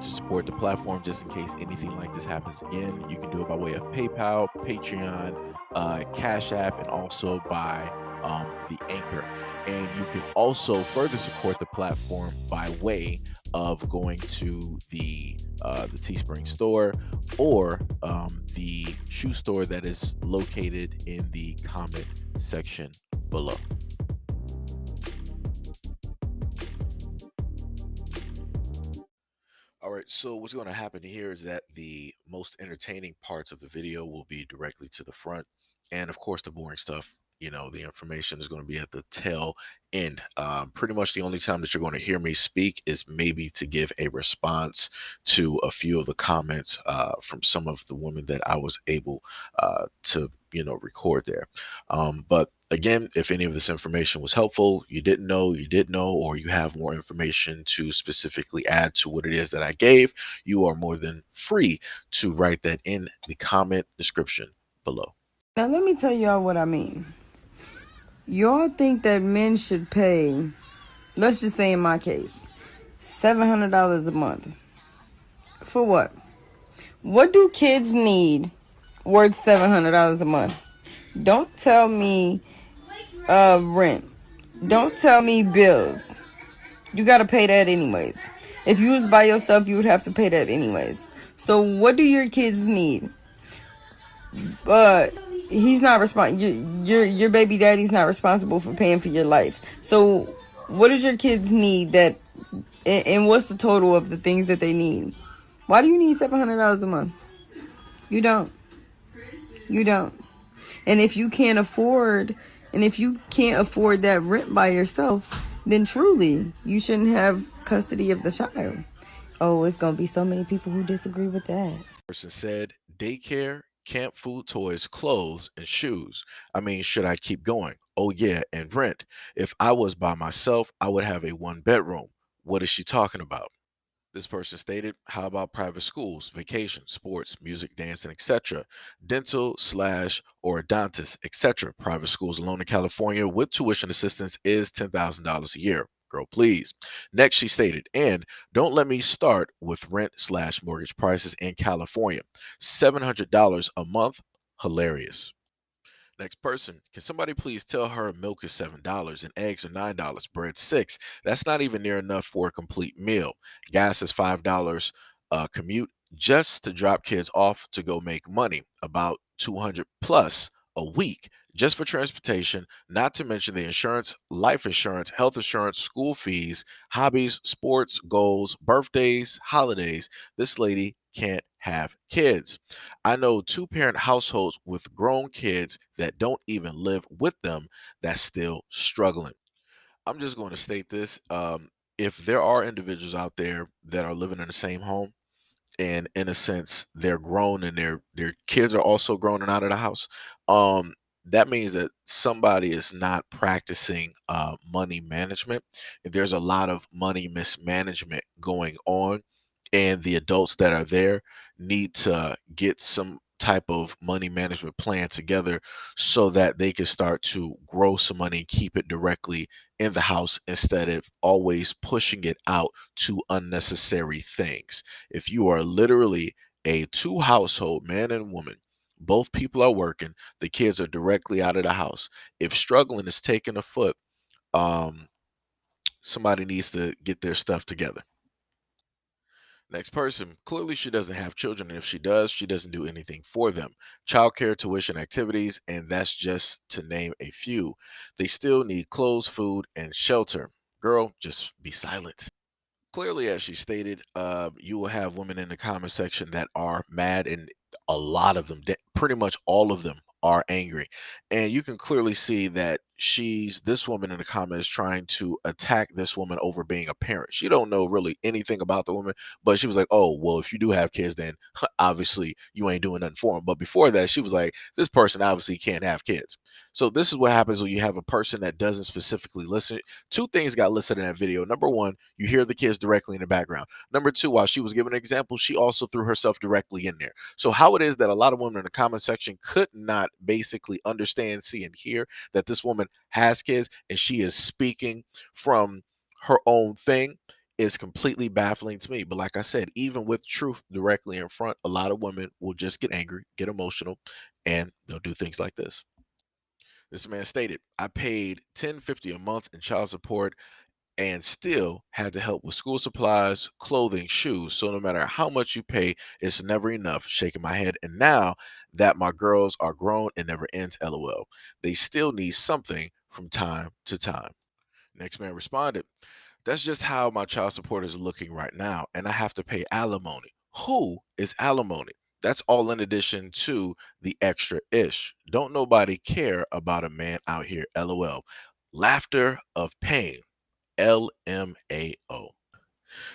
to support the platform just in case anything like this happens again, you can do it by way of PayPal, Patreon, Cash App, and also by the Anchor. And you can also further support the platform by way of going to the Teespring store or the shoe store that is located in the comment section below. All right, so what's going to happen here is that the most entertaining parts of the video will be directly to the front. And of course, the boring stuff, the information is going to be at the tail end. Pretty much the only time that you're going to hear me speak is maybe to give a response to a few of the comments from some of the women that I was able to, record there. But again, if any of this information was helpful, you did know, or you have more information to specifically add to what it is that I gave, you are more than free to write that in the comment description below. Now let me tell y'all what I mean. Y'all think that men should pay, let's just say in my case, $700 a month. For what? What do kids need worth $700 a month? Don't tell me rent. Don't tell me bills. You gotta pay that anyways. If you was by yourself, you would have to pay that anyways. So what do your kids need? But he's not your baby daddy's not responsible for paying for your life. So what does your kids need and what's the total of the things that they need? Why do you need $700 a month? You don't. And if you can't afford that rent by yourself, then truly you shouldn't have custody of the child. Oh, it's gonna be so many people who disagree with that. Person said daycare, camp food, toys, clothes, and shoes. I mean, should I keep going? Oh yeah, and rent. If I was by myself, I would have a one bedroom. What is she talking about? This person stated, how about private schools, vacation, sports, music, dancing, etc., dental slash orthodontist, etc. Private schools alone in California with tuition assistance is $10,000 a year. Girl, please. Next, she stated, and don't let me start with rent slash mortgage prices in California. $700 a month, hilarious. Next person, can somebody please tell her milk is $7 and eggs are $9, bread 6? That's not even near enough for a complete meal. Gas is $5 commute just to drop kids off to go make money, about 200 plus a week just for transportation, not to mention the insurance, life insurance, health insurance, school fees, hobbies, sports, goals, birthdays, holidays. This lady can't have kids. I know two-parent households with grown kids that don't even live with them that's still struggling. I'm just going to state this. If there are individuals out there that are living in the same home, and in a sense they're grown and their kids are also grown and out of the house, that means that somebody is not practicing money management. If there's a lot of money mismanagement going on, and the adults that are there need to get some type of money management plan together so that they can start to grow some money and keep it directly in the house instead of always pushing it out to unnecessary things. If you are literally a two household, man and woman, both people are working, the kids are directly out of the house. If struggling is taking a foot, um, somebody needs to get their stuff together. Next person. Clearly, she doesn't have children, and if she does, she doesn't do anything for them. Childcare, tuition, activities, and that's just to name a few. They still need clothes, food, and shelter. Girl, just be silent. Clearly, as she stated, you will have women in the comment section that are mad, and a lot of them, pretty much all of them, are angry. And you can clearly see that this woman in the comments trying to attack this woman over being a parent. She don't know really anything about the woman, but she was like, oh, well, if you do have kids, then obviously you ain't doing nothing for them. But before that, she was like, this person obviously can't have kids. So this is what happens when you have a person that doesn't specifically listen. Two things got listed in that video. Number one, you hear the kids directly in the background. Number two, while she was giving an example, she also threw herself directly in there. So how it is that a lot of women in the comment section could not basically understand, see, and hear that this woman has kids and she is speaking from her own thing is completely baffling to me. But like I said, even with truth directly in front, a lot of women will just get angry, get emotional, and they'll do things like this. This man stated, I paid 10.50 a month in child support and still had to help with school supplies, clothing, shoes. So no matter how much you pay, it's never enough. Shaking my head. And now that my girls are grown, it never ends. LOL. They still need something from time to time. Next man responded, that's just how my child support is looking right now, and I have to pay alimony. Who is alimony? That's all in addition to the extra ish. Don't nobody care about a man out here, LOL. Laughter of pain, LMAO.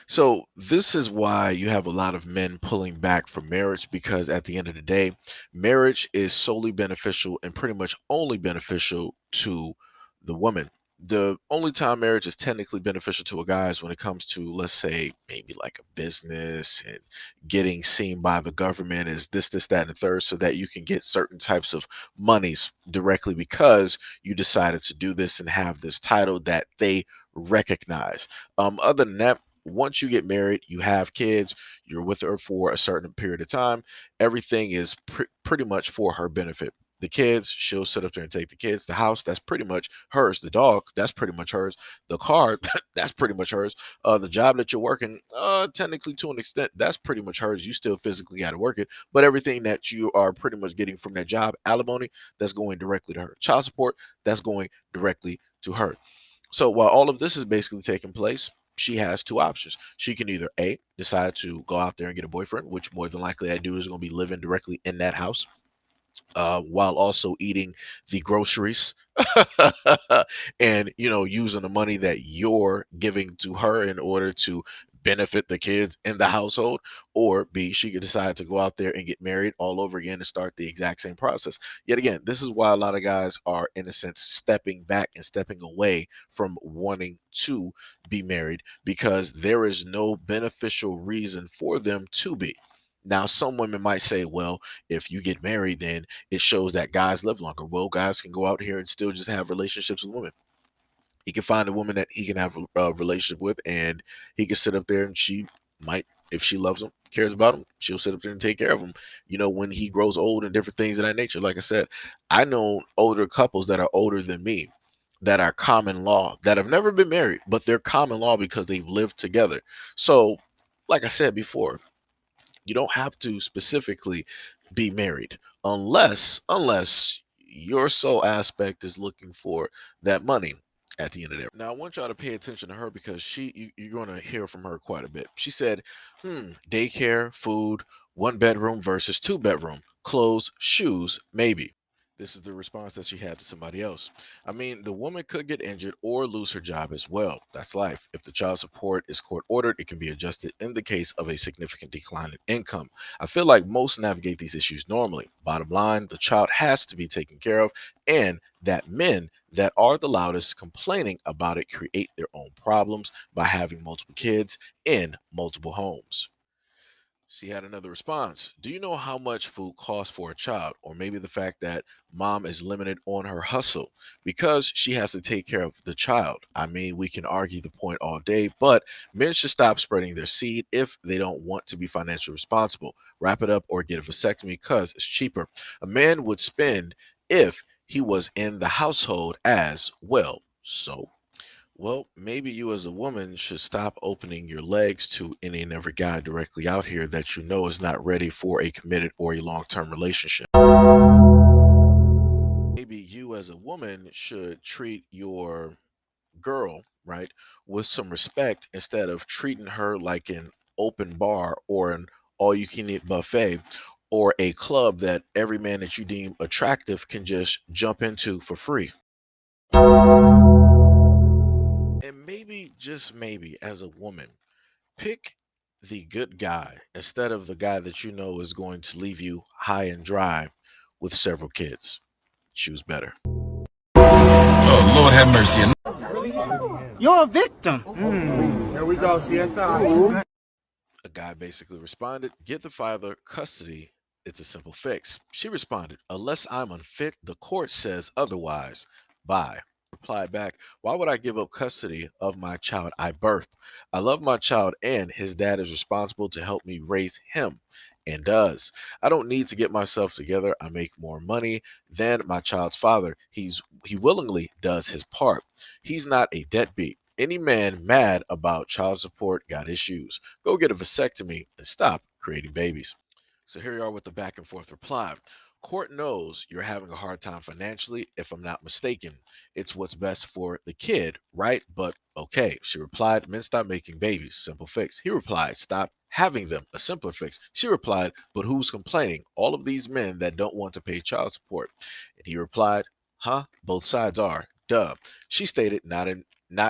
So this is why you have a lot of men pulling back from marriage, because at the end of the day, marriage is solely beneficial and pretty much only beneficial to the woman. The only time marriage is technically beneficial to a guy is when it comes to, let's say, maybe like a business and getting seen by the government as this, that, and the third, so that you can get certain types of monies directly because you decided to do this and have this title that they recognize. Other than that, once you get married, you have kids, you're with her for a certain period of time, everything is pretty much for her benefit. The kids, she'll sit up there and take the kids. The house, that's pretty much hers. The dog, that's pretty much hers. The car, that's pretty much hers. The job that you're working, technically to an extent, that's pretty much hers. You still physically got to work it, but everything that you are pretty much getting from that job, alimony, that's going directly to her. Child support, that's going directly to her. So while all of this is basically taking place, she has two options. She can either A, decide to go out there and get a boyfriend, which more than likely that dude is going to be living directly in that house, while also eating the groceries and using the money that you're giving to her in order to benefit the kids in the household. Or B, she could decide to go out there and get married all over again and start the exact same process. Yet again, this is why a lot of guys are, in a sense, stepping back and stepping away from wanting to be married, because there is no beneficial reason for them to be. Now, some women might say, well, if you get married, then it shows that guys live longer. Well, guys can go out here and still just have relationships with women. He can find a woman that he can have a relationship with, and he can sit up there and she might, if she loves him, cares about him, she'll sit up there and take care of him, when he grows old and different things of that nature. Like I said, I know older couples that are older than me that are common law, that have never been married, but they're common law because they've lived together. So, like I said before, you don't have to specifically be married, unless your sole aspect is looking for that money at the end of the day. Now, I want y'all to pay attention to her, because you're going to hear from her quite a bit. She said, daycare, food, one bedroom versus two bedroom, clothes, shoes, maybe. This is the response that she had to somebody else. I mean, the woman could get injured or lose her job as well. That's life. If the child support is court ordered, it can be adjusted in the case of a significant decline in income. I feel like most navigate these issues normally. Bottom line, the child has to be taken care of, and that men that are the loudest complaining about it create their own problems by having multiple kids in multiple homes. She had another response. Do you know how much food costs for a child? Or maybe the fact that mom is limited on her hustle because she has to take care of the child. I mean, we can argue the point all day, but men should stop spreading their seed if they don't want to be financially responsible. Wrap it up or get a vasectomy because it's cheaper. A man would spend if he was in the household as well. So, well, maybe you as a woman should stop opening your legs to any and every guy directly out here that you know is not ready for a committed or a long term relationship. Maybe you as a woman should treat your girl, right, with some respect instead of treating her like an open bar or an all you can eat buffet or a club that every man that you deem attractive can just jump into for free. And maybe, just maybe, as a woman, pick the good guy instead of the guy that you know is going to leave you high and dry with several kids. Choose better. Oh, Lord have mercy. You're a victim. Here we go, CSI. A guy basically responded, get the father custody. It's a simple fix. She responded, unless I'm unfit, the court says otherwise. Bye. Replied back, "Why would I give up custody of my child I birthed? I love my child and his dad is responsible to help me raise him and does. I don't need to get myself together. I make more money than my child's father. He willingly does his part. He's not a deadbeat. Any man mad about child support got issues. Go get a vasectomy and stop creating babies." So here you are with the back and forth reply. Court knows you're having a hard time financially, if I'm not mistaken. It's what's best for the kid, right? But okay. She replied, "Men stop making babies. Simple fix." He replied, "Stop having them. A simpler fix." She replied, "But who's complaining? All of these men that don't want to pay child support." And he replied, "Huh? Both sides are. Duh." She stated, not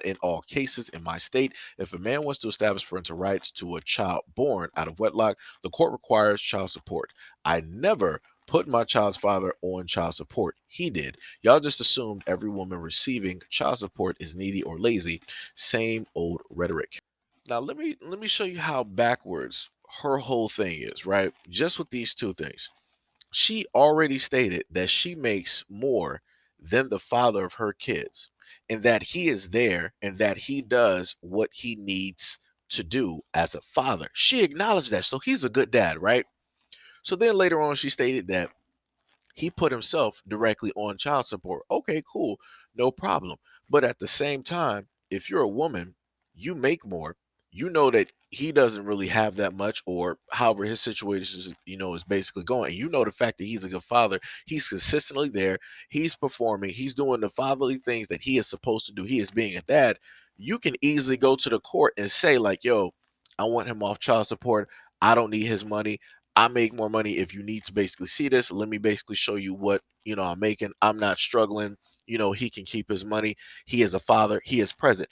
in all cases in my state. If a man wants to establish parental rights to a child born out of wedlock, the court requires child support. I never put my child's father on child support. He did. Y'all just assumed every woman receiving child support is needy or lazy. Same old rhetoric. Now let me show you how backwards her whole thing is, right? Just with these two things. She already stated that she makes more than the father of her kids and that he is there and that he does what he needs to do as a father. She acknowledged that. So he's a good dad, right? So then later on, she stated that he put himself directly on child support. Okay, cool, no problem. But at the same time, if you're a woman, you make more. You know that he doesn't really have that much, or however his situation is, is basically going. And you know the fact that he's a good father. He's consistently there. He's performing. He's doing the fatherly things that he is supposed to do. He is being a dad. You can easily go to the court and say, like, yo, I want him off child support. I don't need his money. I make more money. If you need to basically see this, let me basically show you what, I'm making. I'm not struggling. He can keep his money. He is a father. He is present.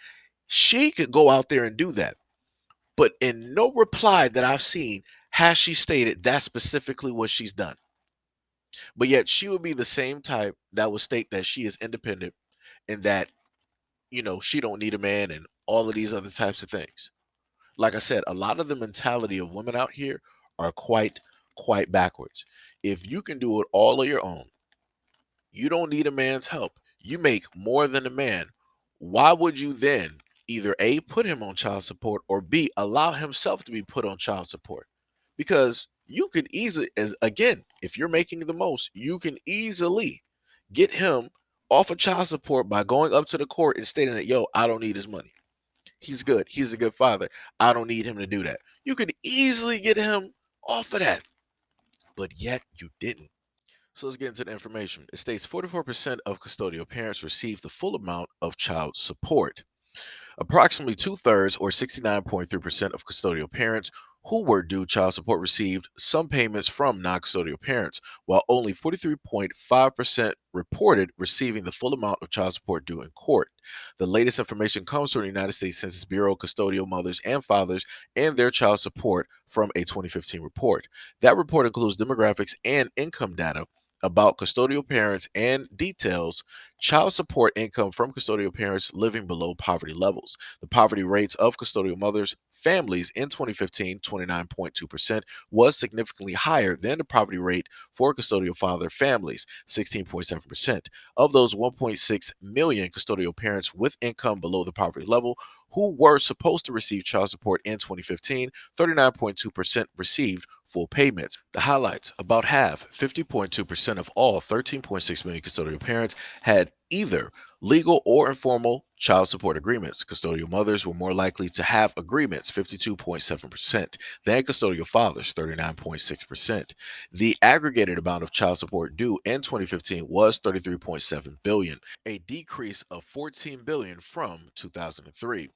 She could go out there and do that. But in no reply that I've seen has she stated that's specifically what she's done. But yet she would be the same type that would state that she is independent and that, she don't need a man and all of these other types of things. Like I said, a lot of the mentality of women out here are quite backwards. If you can do it all on your own, you don't need a man's help. You make more than a man. Why would you then either A, put him on child support, or B, allow himself to be put on child support? Because you could easily, as again, if you're making the most, you can easily get him off of child support by going up to the court and stating that, yo, I don't need his money. He's good. He's a good father. I don't need him to do that. You could easily get him off of that, but yet you didn't. So let's get into the information. It states 44% of custodial parents receive the full amount of child support. Approximately two-thirds, or 69.3% of custodial parents who were due child support received some payments from non-custodial parents, while only 43.5% reported receiving the full amount of child support due in court. The latest information comes from the United States Census Bureau custodial mothers and fathers and their child support from a 2015 report. That report includes demographics and income data about custodial parents and details child support income from custodial parents living below poverty levels. The poverty rates of custodial mothers' families in 2015, 29.2%, was significantly higher than the poverty rate for custodial father families, 16.7%. Of those 1.6 million custodial parents with income below the poverty level who were supposed to receive child support in 2015, 39.2% received full payments. The highlights: about half, 50.2% of all 13.6 million custodial parents had either legal or informal child support agreements. Custodial mothers were more likely to have agreements, 52.7%, than custodial fathers, 39.6%. The aggregated amount of child support due in 2015 was 33.7 billion, a decrease of 14 billion from 2003.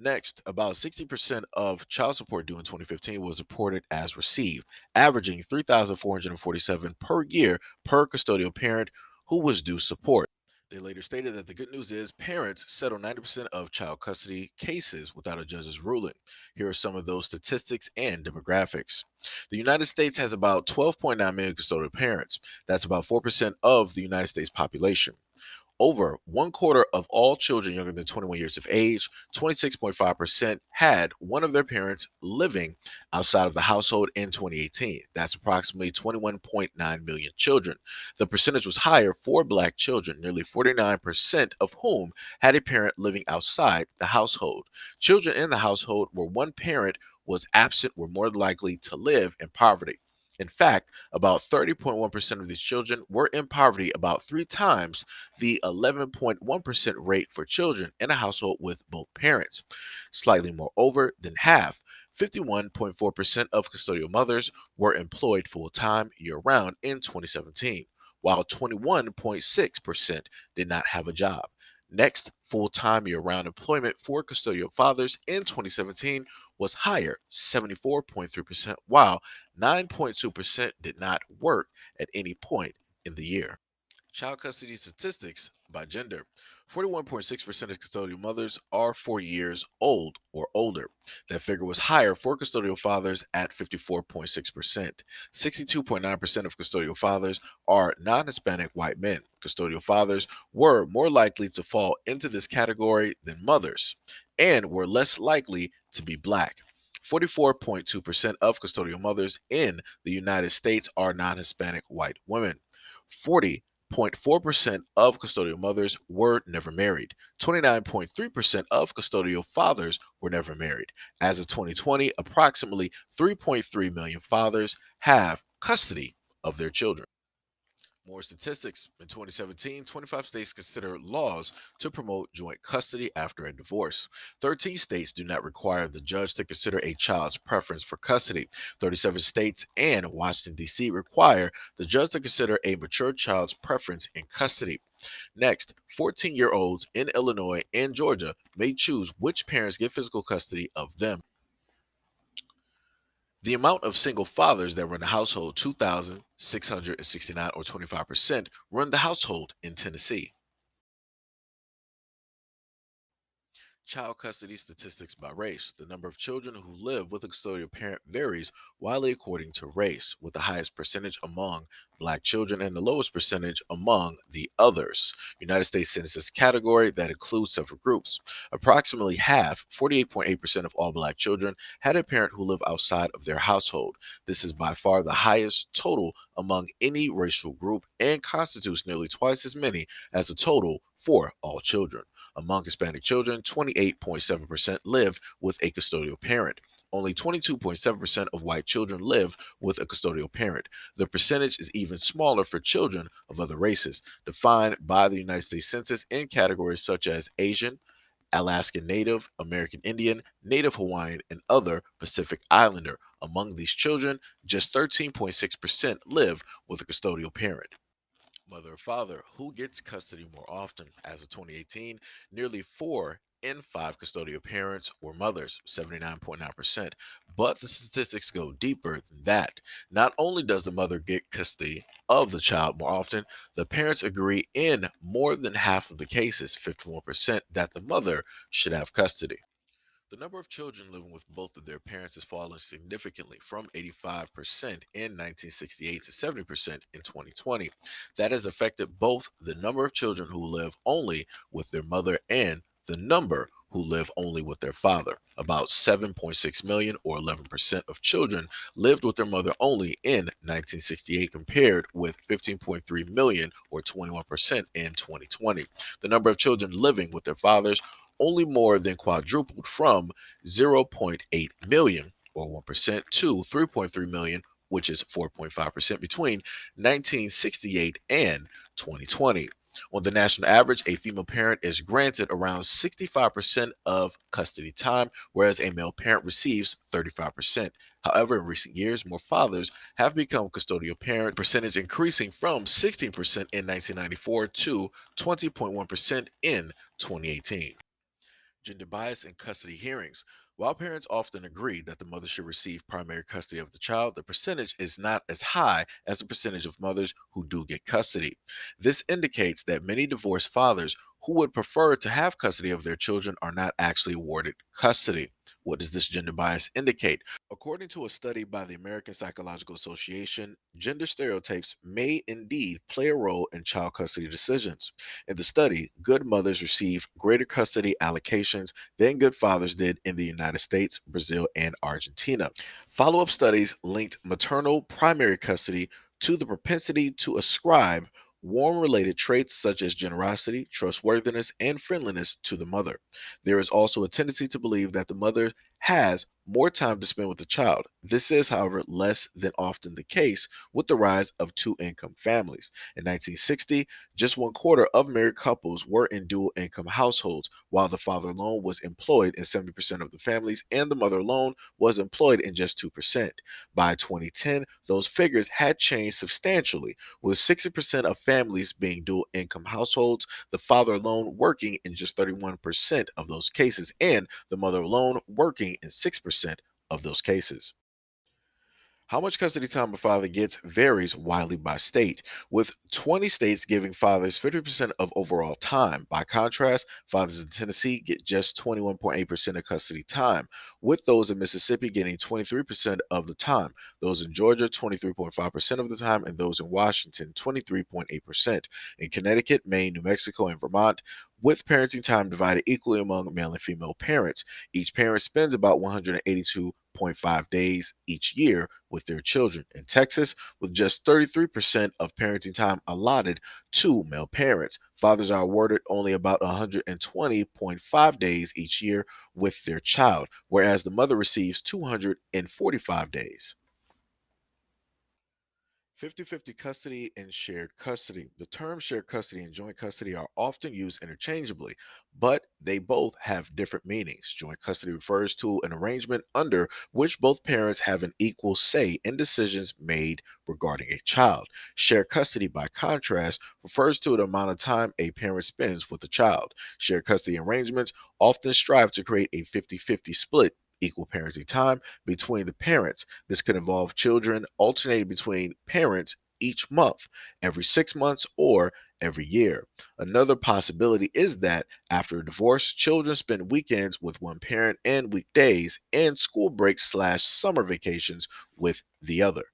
Next, about 60% of child support due in 2015 was reported as received, averaging 3,447 per year per custodial parent who was due support. They later stated that the good news is parents settle 90% of child custody cases without a judge's ruling. Here are some of those statistics and demographics. The United States has about 12.9 million custodial parents. That's about 4% of the United States population. Over one quarter of all children younger than 21 years of age, 26.5%, had one of their parents living outside of the household in 2018. That's approximately 21.9 million children. The percentage was higher for Black children, nearly 49% of whom had a parent living outside the household. Children in the household where one parent was absent were more likely to live in poverty. In fact, about 30.1% of these children were in poverty, about three times the 11.1% rate for children in a household with both parents. Slightly more over than half, 51.4% of custodial mothers were employed full time year round in 2017, while 21.6% did not have a job. Next, full time year round employment for custodial fathers in 2017 was higher, 74.3%, while 9.2% did not work at any point in the year. Child custody statistics by gender. 41.6% of custodial mothers are 4 years old or older. That figure was higher for custodial fathers at 54.6%. 62.9% of custodial fathers are non Hispanic white men. Custodial fathers were more likely to fall into this category than mothers and were less likely to be Black. 44.2% of custodial mothers in the United States are non Hispanic white women. 40.4% of custodial mothers were never married. 29.3% of custodial fathers were never married. As of 2020, approximately 3.3 million fathers have custody of their children. More statistics. In 2017, 25 states consider laws to promote joint custody after a divorce. 13 states do not require the judge to consider a child's preference for custody. 37 states and Washington, D.C. require the judge to consider a mature child's preference in custody. Next, 14-year-olds in Illinois and Georgia may choose which parents get physical custody of them. The amount of single fathers that run the household, 2,669 or 25%, run the household in Tennessee. Child custody statistics by race. The number of children who live with a custodial parent varies widely according to race, with the highest percentage among Black children and the lowest percentage among the others. United States Census category that includes several groups. Approximately half, 48.8% of all Black children, had a parent who lived outside of their household. This is by far the highest total among any racial group and constitutes nearly twice as many as the total for all children. Among Hispanic children, 28.7% lived with a custodial parent. Only 22.7% of white children live with a custodial parent. The percentage is even smaller for children of other races, defined by the United States Census in categories such as Asian, Alaskan Native, American Indian, Native Hawaiian, and other Pacific Islander. Among these children, just 13.6% live with a custodial parent. Mother or father, who gets custody more often? As of 2018, nearly 4 in 5 custodial parents were mothers, 79.9%. But the statistics go deeper than that. Not only does the mother get custody of the child more often, the parents agree in more than half of the cases, 51%, that the mother should have custody. The number of children living with both of their parents has fallen significantly from 85% in 1968 to 70% in 2020. That has affected both the number of children who live only with their mother and the number who live only with their father. About 7.6 million, or 11% of children, lived with their mother only in 1968, compared with 15.3 million, or 21%, in 2020. The number of children living with their fathers only more than quadrupled from 0.8 million, or 1%, to 3.3 million, which is 4.5%, between 1968 and 2020. On the national average, a female parent is granted around 65% of custody time, whereas a male parent receives 35%. However, in recent years, more fathers have become custodial parent, percentage increasing from 16% in 1994 to 20.1% in 2018. Gender bias in custody hearings. While parents often agree that the mother should receive primary custody of the child, the percentage is not as high as the percentage of mothers who do get custody. This indicates that many divorced fathers who would prefer to have custody of their children are not actually awarded custody. What does this gender bias indicate? According to a study by the American Psychological Association, gender stereotypes may indeed play a role in child custody decisions. In the study, good mothers receive greater custody allocations than good fathers did in the United States, Brazil, and Argentina. Follow up studies linked maternal primary custody to the propensity to ascribe warm related traits such as generosity, trustworthiness, and friendliness to the mother. There is also a tendency to believe that the mother has more time to spend with the child. This is, however, less than often the case with the rise of two income families. In 1960, just one quarter of married couples were in dual income households, while the father alone was employed in 70% of the families and the mother alone was employed in just 2%. By 2010, those figures had changed substantially, with 60% of families being dual income households, the father alone working in just 31% of those cases, and the mother alone working in 6% of those cases. How much custody time a father gets varies widely by state, with 20 states giving fathers 50% of overall time. By contrast, fathers in Tennessee get just 21.8% of custody time, with those in Mississippi getting 23% of the time, those in Georgia 23.5% of the time, and those in Washington 23.8%. In Connecticut, Maine, New Mexico, and Vermont, with parenting time divided equally among male and female parents. Each parent spends about 182.5 days each year with their children. In Texas, with just 33% of parenting time allotted to male parents, fathers are awarded only about 120.5 days each year with their child, whereas the mother receives 245 days. 50-50 custody and shared custody. The terms shared custody and joint custody are often used interchangeably, but they both have different meanings. Joint custody refers to an arrangement under which both parents have an equal say in decisions made regarding a child. Shared custody, by contrast, refers to the amount of time a parent spends with the child. Shared custody arrangements often strive to create a 50-50 split, equal parenting time between the parents. This could involve children alternating between parents each month, every 6 months, or every year. Another possibility is that after a divorce, children spend weekends with one parent and weekdays and school breaks/summer vacations with the other.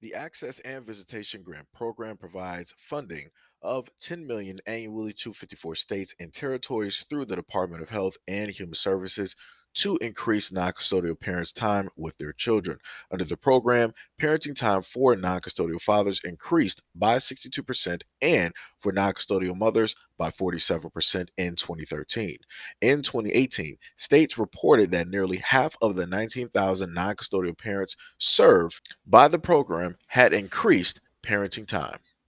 The Access and Visitation Grant Program provides funding of 10 million annually to 54 states and territories through the Department of Health and Human Services to increase non-custodial parents' time with their children. Under the program, parenting time for non-custodial fathers increased by 62% and for non-custodial mothers by 47% in 2013. In 2018, states reported that nearly half of the 19,000 non-custodial parents served by the program had increased parenting time.